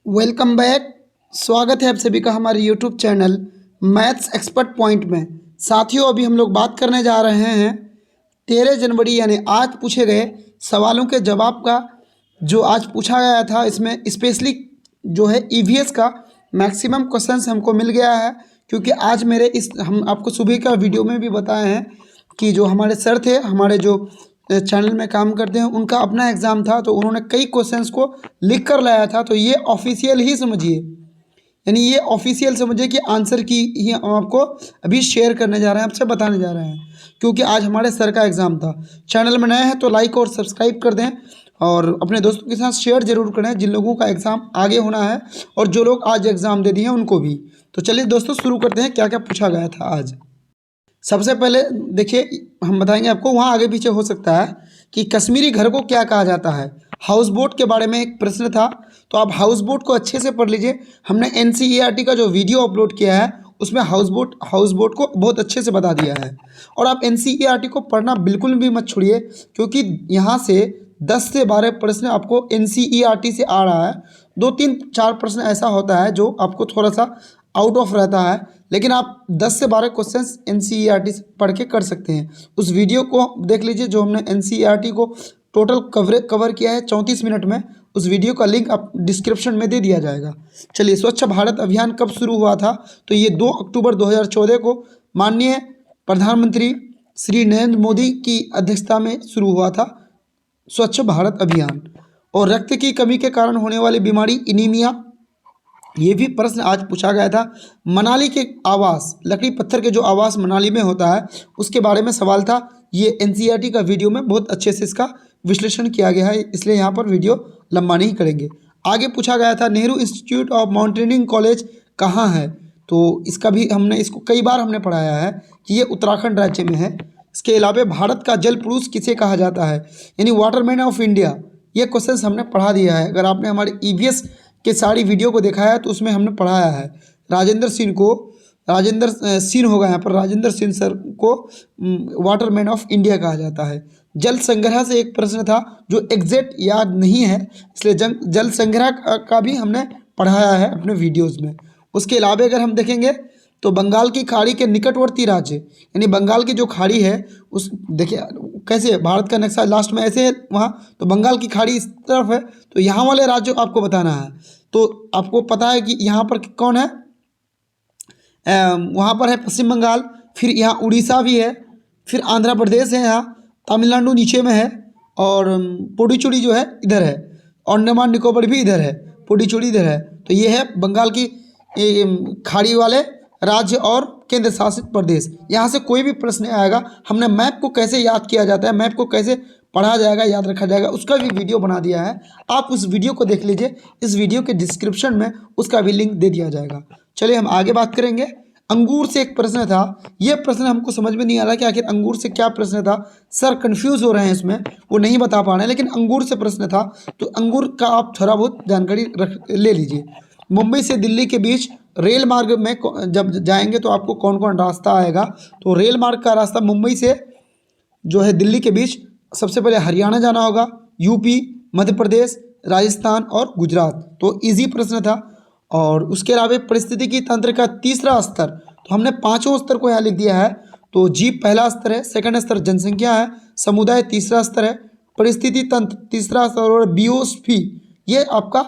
Welcome back. स्वागत है आप सभी का हमारे YouTube channel maths expert point में। साथियों, अभी हम लोग बात करने जा रहे हैं 13 जनवरी यानी आज पूछे गए सवालों के जवाब का। जो आज पूछा गया था इसमें स्पेशली जो है ईवीएस का मैक्सिमम क्वेश्चंस हमको मिल गया है, क्योंकि आज हम आपको सुबह का वीडियो में भी बताए हैं कि जो हमारे सर थे, हमारे जो चैनल में काम करते हैं, उनका अपना एग्ज़ाम था, तो उन्होंने कई क्वेश्चंस को लिख कर लाया था। तो ये ऑफिशियल ही समझिए, यानी ये ऑफिशियल समझिए कि आंसर की ही हम आपको अभी शेयर करने जा रहे हैं, आपसे बताने जा रहे हैं, क्योंकि आज हमारे सर का एग्ज़ाम था। चैनल में नए हैं तो लाइक और सब्सक्राइब कर दें और अपने दोस्तों के साथ शेयर जरूर करें जिन लोगों का एग्ज़ाम आगे होना है और जो लोग आज एग्ज़ाम दे दिए हैं उनको भी। तो चलिए दोस्तों, शुरू करते हैं क्या क्या पूछा गया था आज। सबसे पहले देखिए, हम बताएंगे आपको, वहाँ आगे पीछे हो सकता है कि कश्मीरी घर को क्या कहा जाता है। हाउस बोट के बारे में एक प्रश्न था, तो आप हाउस बोट को अच्छे से पढ़ लीजिए। हमने एनसीईआरटी का जो वीडियो अपलोड किया है उसमें हाउस बोट को बहुत अच्छे से बता दिया है। और आप एनसीईआरटी को पढ़ना बिल्कुल भी मत छोड़िए, क्योंकि यहाँ से 10 से 12 प्रश्न आपको एनसीईआरटी से आ रहा है। 2-3-4 प्रश्न ऐसा होता है जो आपको थोड़ा सा आउट ऑफ रहता है, लेकिन आप 10 से 12 क्वेश्चंस एनसीईआरटी से पढ़ के कर सकते हैं। उस वीडियो को देख लीजिए जो हमने एनसीईआरटी को टोटल कवर किया है 34 मिनट में। उस वीडियो का लिंक आप डिस्क्रिप्शन में दे दिया जाएगा। चलिए, स्वच्छ भारत अभियान कब शुरू हुआ था? तो ये 2 अक्टूबर 2014 को माननीय प्रधानमंत्री श्री नरेंद्र मोदी की अध्यक्षता में शुरू हुआ था स्वच्छ भारत अभियान। और रक्त की कमी के कारण होने वाली बीमारी एनीमिया, ये भी प्रश्न आज पूछा गया था। मनाली के आवास, लकड़ी पत्थर के जो आवास मनाली में होता है उसके बारे में सवाल था। ये एनसीईआरटी का वीडियो में बहुत अच्छे से इसका विश्लेषण किया गया है, इसलिए यहाँ पर वीडियो लंबा नहीं करेंगे। आगे पूछा गया था Nehru institute of mountaineering college कहाँ है? तो इसका भी इसको कई बार हमने पढ़ाया है कि ये उत्तराखंड राज्य में है। इसके अलावा भारत का जल पुरुष किसे कहा जाता है, यानी वाटरमैन ऑफ इंडिया, ये क्वेश्चन हमने पढ़ा दिया है। अगर आपने हमारे ईवीएस के सारी वीडियो को देखा है तो उसमें हमने पढ़ाया है। राजेंद्र सिंह होगा यहाँ पर, राजेंद्र सिंह सर को वाटरमैन ऑफ इंडिया कहा जाता है। जल संग्रह से एक प्रश्न था जो एग्जैक्ट याद नहीं है, इसलिए जल संग्रह का भी हमने पढ़ाया है अपने वीडियोज़ में। उसके अलावा अगर हम देखेंगे तो बंगाल की खाड़ी के निकटवर्ती राज्य, यानी बंगाल की जो खाड़ी है उस देखिए कैसे भारत का नक्शा लास्ट में ऐसे है वहाँ, तो बंगाल की खाड़ी इस तरफ है, तो यहाँ वाले राज्यों को आपको बताना है। तो आपको पता है कि यहाँ पर कौन है, वहाँ पर है पश्चिम बंगाल, फिर यहाँ उड़ीसा भी है, फिर आंध्र प्रदेश है, यहाँ तमिलनाडु नीचे में है, और पुडुचेरी जो है इधर है, अंडमान निकोबार भी इधर है, पुडुचेरी इधर है। तो ये है बंगाल की खाड़ी वाले राज्य और केंद्र शासित प्रदेश। यहाँ से कोई भी प्रश्न आएगा, हमने मैप को कैसे याद किया जाता है, मैप को कैसे पढ़ा जाएगा, याद रखा जाएगा, उसका भी वीडियो बना दिया है। आप उस वीडियो को देख लीजिए, इस वीडियो के डिस्क्रिप्शन में उसका भी लिंक दे दिया जाएगा। चलिए हम आगे बात करेंगे। अंगूर से एक प्रश्न था, ये प्रश्न हमको समझ में नहीं आ रहा कि आखिर अंगूर से क्या प्रश्न था। सर कंफ्यूज हो रहे हैं इसमें, वो नहीं बता पा रहे हैं, लेकिन अंगूर से प्रश्न था, तो अंगूर का आप थोड़ा बहुत जानकारी ले लीजिए। मुंबई से दिल्ली के बीच रेल मार्ग में जब जाएंगे तो आपको कौन कौन रास्ता आएगा? तो रेल मार्ग का रास्ता मुंबई से जो है दिल्ली के बीच, सबसे पहले हरियाणा जाना होगा, यूपी, मध्य प्रदेश, राजस्थान और गुजरात। तो इजी प्रश्न था। और उसके अलावा परिस्थितिकी तंत्र का तीसरा स्तर, तो हमने 5वां स्तर को यहाँ लिख दिया है। तो जी पहला स्तर है, सेकंड स्तर जनसंख्या है, समुदाय तीसरा स्तर है, परिस्थिति तंत्र तीसरा स्तर, और बियोस्फी ये आपका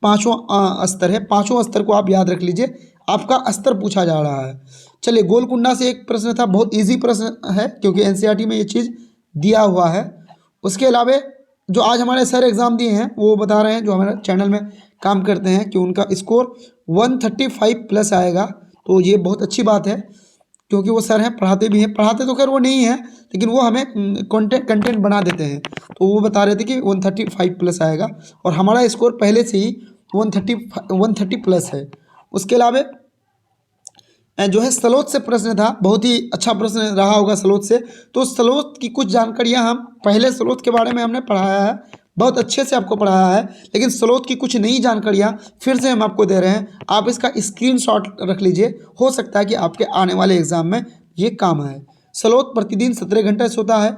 5वां स्तर है। 5वां स्तर को आप याद रख लीजिए, आपका स्तर पूछा जा रहा है। चलिए, गोलकुंडा से एक प्रश्न था, बहुत इजी प्रश्न है क्योंकि एनसीईआरटी में ये चीज़ दिया हुआ है। उसके अलावा जो आज हमारे सर एग्ज़ाम दिए हैं वो बता रहे हैं, जो हमारे चैनल में काम करते हैं, कि उनका स्कोर 135 प्लस आएगा। तो ये बहुत अच्छी बात है, क्योंकि वो सर हैं, पढ़ाते भी हैं, पढ़ाते तो खैर वो नहीं हैं, लेकिन वो हमें कंटेंट बना देते हैं। तो वो बता रहे थे कि 135 प्लस आएगा, और हमारा स्कोर पहले से ही 130 प्लस है। उसके अलावा जो है सलोच से प्रश्न था, बहुत ही अच्छा प्रश्न रहा होगा सलोच से। तो सलोच की कुछ जानकारियाँ हम पहले सलोच के बारे में हमने पढ़ाया है, बहुत अच्छे से आपको पढ़ाया है, लेकिन सलोच की कुछ नई जानकारियाँ फिर से हम आपको दे रहे हैं। आप इसका स्क्रीनशॉट रख लीजिए, हो सकता है कि आपके आने वाले एग्जाम में ये काम आए। सलोच प्रतिदिन 17 घंटे सोता है।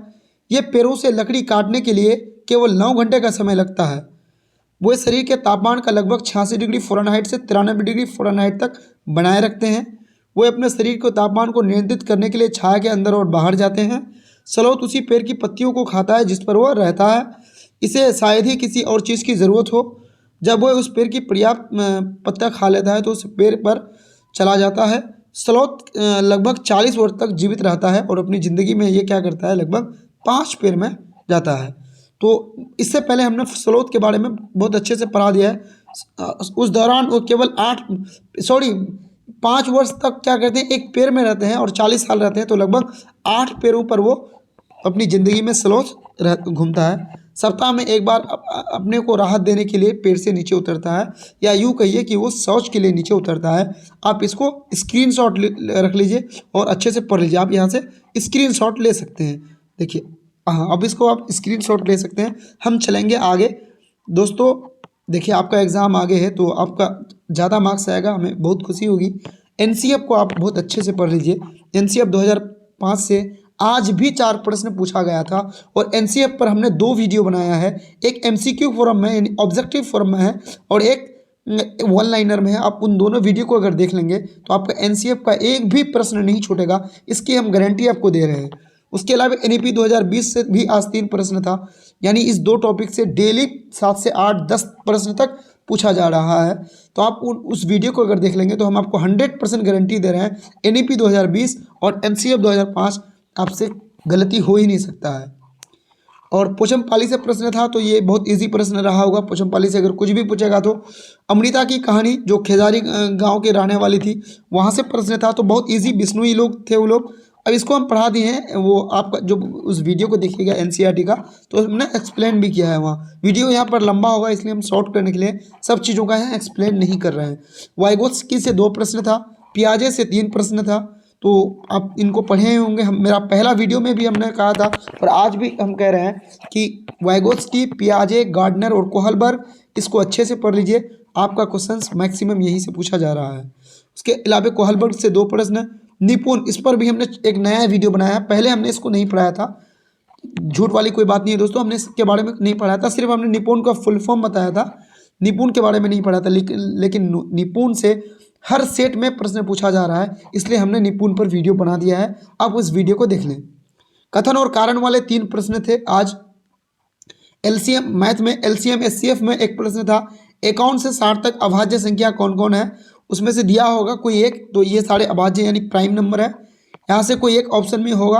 ये पेड़ों से लकड़ी काटने के लिए केवल 9 घंटे का समय लगता है। वो शरीर के तापमान का लगभग 86 डिग्री फ़ारेनहाइट से 93 डिग्री फ़ारेनहाइट तक बनाए रखते हैं। वो अपने शरीर के तापमान को नियंत्रित करने के लिए छाया के अंदर और बाहर जाते हैं। स्लोथ उसी पेड़ की पत्तियों को खाता है जिस पर वह रहता है। इसे शायद ही किसी और चीज़ की ज़रूरत हो। जब वह उस पेड़ की पर्याप्त पत्ता खा लेता है तो उस पेड़ पर चला जाता है। स्लोथ लगभग 40 वर्ष तक जीवित रहता है और अपनी ज़िंदगी में ये क्या करता है, लगभग 5 पेड़ में जाता है। तो इससे पहले हमने स्लोथ के बारे में बहुत अच्छे से पढ़ा दिया है। उस दौरान वो केवल 5 वर्ष तक क्या करते हैं, एक पेड़ में रहते हैं और 40 साल रहते हैं, तो लगभग 8 पेड़ों पर वो अपनी ज़िंदगी में स्लोथ घूमता है। सप्ताह में एक बार अपने को राहत देने के लिए पेड़ से नीचे उतरता है, या यूँ कहिए कि वो शौच के लिए नीचे उतरता है। आप इसको स्क्रीनशॉट रख लीजिए और अच्छे से पढ़ लीजिए। आप यहाँ से स्क्रीनशॉट ले सकते हैं। देखिए, हाँ, अब इसको आप स्क्रीनशॉट ले सकते हैं। हम चलेंगे आगे। दोस्तों देखिए, आपका एग्ज़ाम आगे है तो आपका ज़्यादा मार्क्स आएगा, हमें बहुत खुशी होगी। एनसीएफ को आप बहुत अच्छे से पढ़ लीजिए। एनसीएफ 2005 से आज भी 4 प्रश्न पूछा गया था और एनसीएफ पर हमने 2 वीडियो बनाया है। एक एमसीक्यू फॉर्म में यानी ऑब्जेक्टिव फॉर्म में है और एक वन लाइनर में है। आप उन दोनों वीडियो को अगर देख लेंगे तो आपका एनसीएफ का एक भी प्रश्न नहीं छूटेगा, इसकी हम गारंटी आपको दे रहे हैं। उसके अलावा एनईपी 2020 से भी आज 3 प्रश्न था, यानी इस 2 टॉपिक से डेली 7 से 8 10 प्रश्न तक पूछा जा रहा है। तो आप उस वीडियो को अगर देख लेंगे तो हम आपको 100% गारंटी दे रहे हैं, एनईपी 2020 और एनसीएफ 2005 आपसे गलती हो ही नहीं सकता है। और पोचमपाली से प्रश्न था तो ये बहुत इजी प्रश्न रहा होगा। पोचमपाली से अगर कुछ भी पूछेगा तो अमृता की कहानी जो खेजारी गांव के रहने वाली थी, वहाँ से प्रश्न था, तो बहुत इजी बिश्नोई लोग थे वो लोग। अब इसको हम पढ़ा दिए हैं, वो आपका जो उस वीडियो को देखिएगा एनसीईआरटी का, तो हमने एक्सप्लेन भी किया है वहाँ। वीडियो यहाँ पर लंबा होगा इसलिए हम शॉर्ट करने के लिए सब चीज़ों का यहाँ एक्सप्लेन नहीं कर रहे हैं। वाइगोत्स्की से 2 प्रश्न था, पियाजे से 3 प्रश्न था, तो आप इनको पढ़े होंगे। हम मेरा पहला वीडियो में भी हमने कहा था और आज भी हम कह रहे हैं कि वाइगोत्स्की, पियाजे, गार्डनर और कोहलबर्ग, इसको अच्छे से पढ़ लीजिए। आपका क्वेश्चंस मैक्सिमम यहीं से पूछा जा रहा है। उसके अलावा कोहलबर्ग से 2 प्रश्न, निपुण, इस पर भी हमने एक नया वीडियो बनाया है। पहले हमने इसको नहीं पढ़ाया था, झूठ वाली कोई बात नहीं है दोस्तों, हमने इसके बारे में नहीं पढ़ाया था, सिर्फ हमने निपुण का फुल फॉर्म बताया था, निपुण के बारे में नहीं पढ़ा था। लेकिन निपुण से हर सेट में प्रश्न पूछा जा रहा है, इसलिए हमने निपुण पर वीडियो बना दिया है। आप उस वीडियो को देख लें। कथन और कारण वाले 3 प्रश्न थे आज। एलसीएम मैथ में, एलसीएम एचसीएफ में एक प्रश्न था, 51 से 60 तक अभाज्य संख्या कौन कौन है, उसमें से दिया होगा कोई एक, तो ये सारे अभाज्य यानी प्राइम नंबर है। यहाँ से कोई एक ऑप्शन में होगा,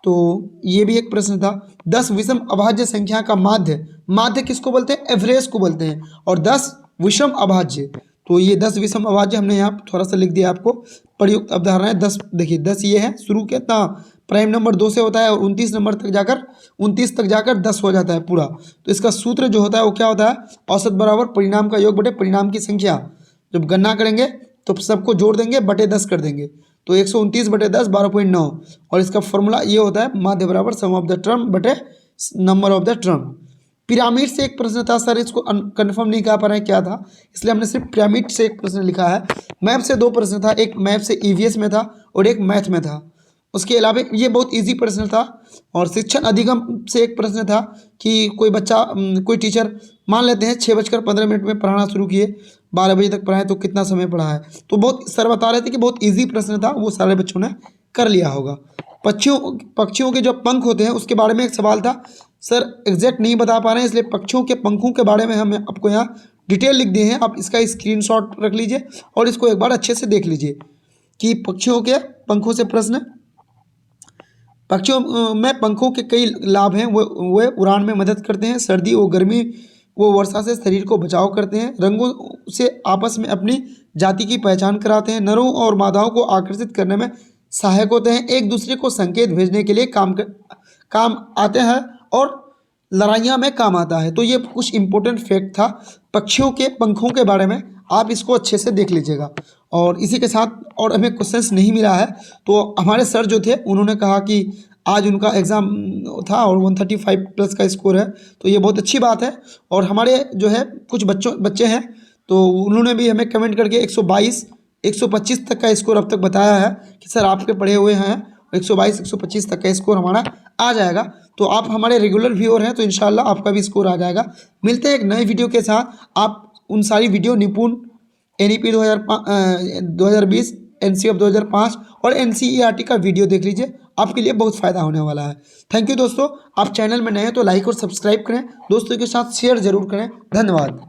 तो ये भी एक प्रश्न था। 10 विषम अभाज्य संख्या का माध्य, माध्य किसको बोलते हैं, एवरेज को बोलते हैं, और 10 विषम अभाज्य, तो ये 10 विषम अभाज्य हमने यहाँ थोड़ा सा लिख दिया आपको। प्रयुक्त अवधारणाएं 10, देखिए 10 ये है, शुरू के प्राइम नंबर 2 से होता है और 29 नंबर तक जाकर 29 तक जाकर 10 हो जाता है पूरा। तो इसका सूत्र जो होता है वो क्या होता है, औसत बराबर परिणाम का योग बटे परिणाम की संख्या। जब गणना करेंगे तो सबको जोड़ देंगे, बटे 10 कर देंगे, तो 129 बटे 10 12.9, और इसका फॉर्मूला ये होता है, माध्य बराबर सम ऑफ द टर्म बटे number of the term. Pyramid से एक प्रश्न था, सर इसको कंफर्म नहीं कर पा रहे हैं क्या था, इसलिए हमने सिर्फ पिरामिड से एक प्रश्न लिखा है। मैप से 2 प्रश्न था, एक मैप से ईवीएस में था और एक मैथ में था। उसके अलावा ये बहुत इजी प्रश्न था। और शिक्षण अधिगम से एक प्रश्न था कि कोई बच्चा, कोई टीचर मान लेते हैं 6:15 में पढ़ाना शुरू किए, 12 बजे तक पढ़ाए तो कितना समय पढ़ा है। तो बहुत सर बता रहे थे कि बहुत ईजी प्रश्न था, वो सारे बच्चों ने कर लिया होगा। पक्षियों के जो पंख होते हैं उसके बारे में एक सवाल था, सर एग्जैक्ट नहीं बता पा रहे हैं, इसलिए पक्षियों के पंखों के बारे में हम आपको यहाँ डिटेल लिख दिए हैं। आप इसका स्क्रीनशॉट रख लीजिए और इसको एक बार अच्छे से देख लीजिए कि पक्षियों के पंखों से प्रश्न। पक्षियों में पंखों के कई लाभ हैं, वे उड़ान में मदद करते हैं, सर्दी और गर्मी वो वर्षा से शरीर को बचाव करते हैं, रंगों से आपस में अपनी जाति की पहचान कराते हैं, नरों और मादाओं को आकर्षित करने में सहायक होते हैं, एक दूसरे को संकेत भेजने के लिए काम आते हैं और लड़ाइयाँ में काम आता है। तो ये कुछ इंपॉर्टेंट फैक्ट था पक्षियों के पंखों के बारे में, आप इसको अच्छे से देख लीजिएगा। और इसी के साथ, और हमें क्वेश्चंस नहीं मिला है, तो हमारे सर जो थे उन्होंने कहा कि आज उनका एग्ज़ाम था और 135+ का स्कोर है, तो ये बहुत अच्छी बात है। और हमारे जो है कुछ बच्चे हैं तो उन्होंने भी हमें कमेंट करके 122 125 तक का स्कोर अब तक बताया है कि सर आपके पढ़े हुए हैं, 122 125 तक का स्कोर हमारा आ जाएगा। तो आप हमारे रेगुलर व्यूअर हैं तो इंशाल्लाह आपका भी स्कोर आ जाएगा। मिलते हैं एक नए वीडियो के साथ। आप उन सारी वीडियो निपुण, NEP 2020, NCF 2005 और NCERT का वीडियो देख लीजिए, आपके लिए बहुत फ़ायदा होने वाला है। थैंक यू दोस्तों। आप चैनल में नए हैं तो लाइक और सब्सक्राइब करें, दोस्तों के साथ शेयर ज़रूर करें। धन्यवाद।